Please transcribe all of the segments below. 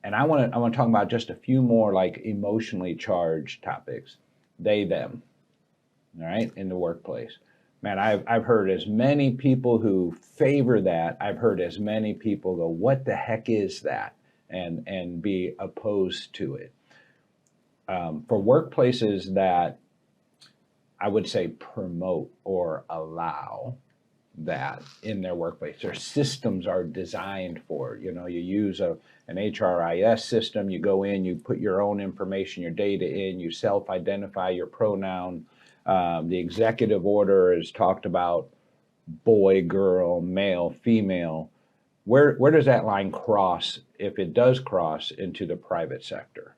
And I want to talk about just a few more like emotionally charged topics. They, them, all right, in the workplace. Man, I've heard as many people who favor that. I've heard as many people go, what the heck is that? And be opposed to it. For workplaces that I would say promote or allow that in their workplace, their systems are designed for, you use an HRIS system, you go in, you put your own information, your data in, you self-identify your pronoun. The executive order is talked about boy, girl, male, female. Where does that line cross, if it does cross, into the private sector?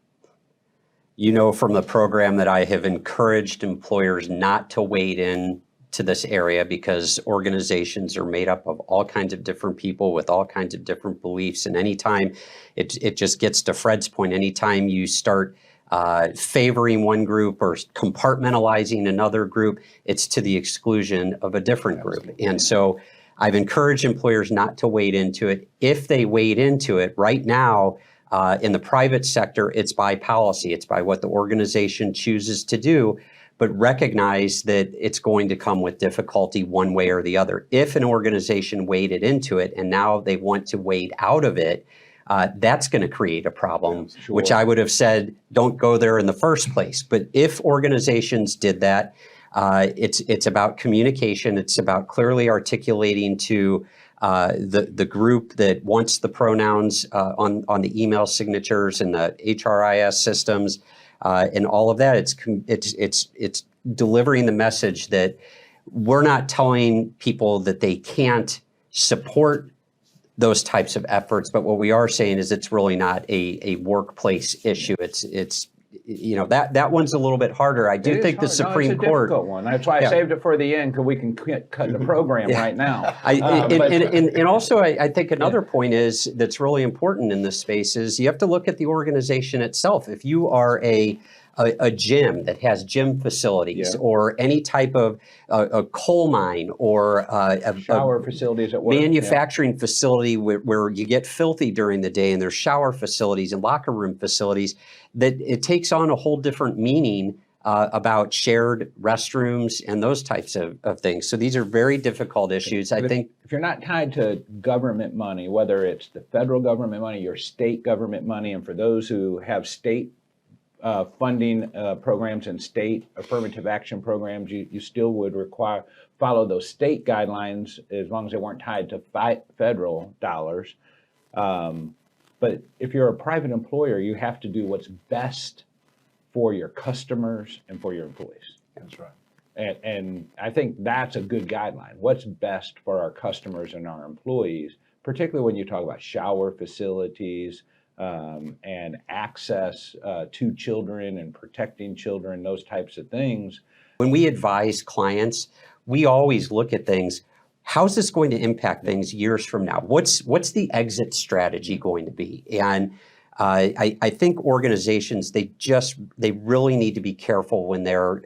From the program that I have encouraged employers not to wade in to this area, because organizations are made up of all kinds of different people with all kinds of different beliefs. And anytime it just gets to Fred's point, anytime you start favoring one group or compartmentalizing another group, it's to the exclusion of a different group. And so I've encouraged employers not to wade into it. If they wade into it right now, in the private sector, it's by policy. It's by what the organization chooses to do, but recognize that it's going to come with difficulty one way or the other. If an organization waded into it and now they want to wade out of it, that's going to create a problem, sure, which I would have said, don't go there in the first place. But if organizations did that, it's about communication. It's about clearly articulating to the group that wants the pronouns on the email signatures and the HRIS systems and all of that. It's delivering the message that we're not telling people that they can't support those types of efforts, but what we are saying is it's really not a workplace issue. It's that one's a little bit harder. I do think the Supreme Court. It's a difficult one. That's why I saved it for the end, because we can cut the program right now. And also, I think another point is that's really important in this space is you have to look at the organization itself. If you are a gym that has gym facilities, or any type of a coal mine, or a shower facilities at work, manufacturing facility where you get filthy during the day, and there's shower facilities and locker room facilities, that it takes on a whole different meaning about shared restrooms and those types of things. So these are very difficult issues. I think if you're not tied to government money, whether it's the federal government money, your state government money, and for those who have state funding programs and state affirmative action programs, you still would follow those state guidelines as long as they weren't tied to federal dollars. But if you're a private employer, you have to do what's best for your customers and for your employees. That's right. And I think that's a good guideline. What's best for our customers and our employees, particularly when you talk about shower facilities, and access to children and protecting children, those types of things. When we advise clients, we always look at things. How's this going to impact things years from now? What's the exit strategy going to be? And I think organizations, they really need to be careful when they're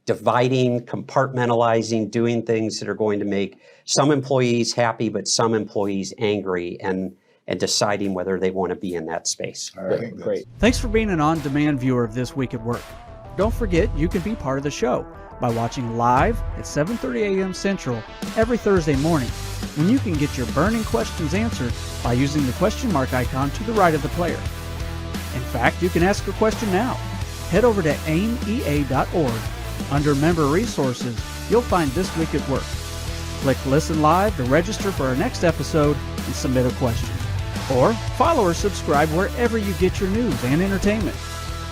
dividing, compartmentalizing, doing things that are going to make some employees happy, but some employees angry, and deciding whether they want to be in that space. All right, great. Thanks for being an on-demand viewer of This Week at Work. Don't forget, you can be part of the show by watching live at 7:30 a.m. Central every Thursday morning, when you can get your burning questions answered by using the question mark icon to the right of the player. In fact, you can ask a question now. Head over to aimea.org. Under Member Resources, you'll find This Week at Work. Click Listen Live to register for our next episode and submit a question. Or follow or subscribe wherever you get your news and entertainment.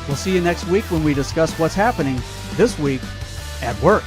We'll see you next week when we discuss what's happening this week at work.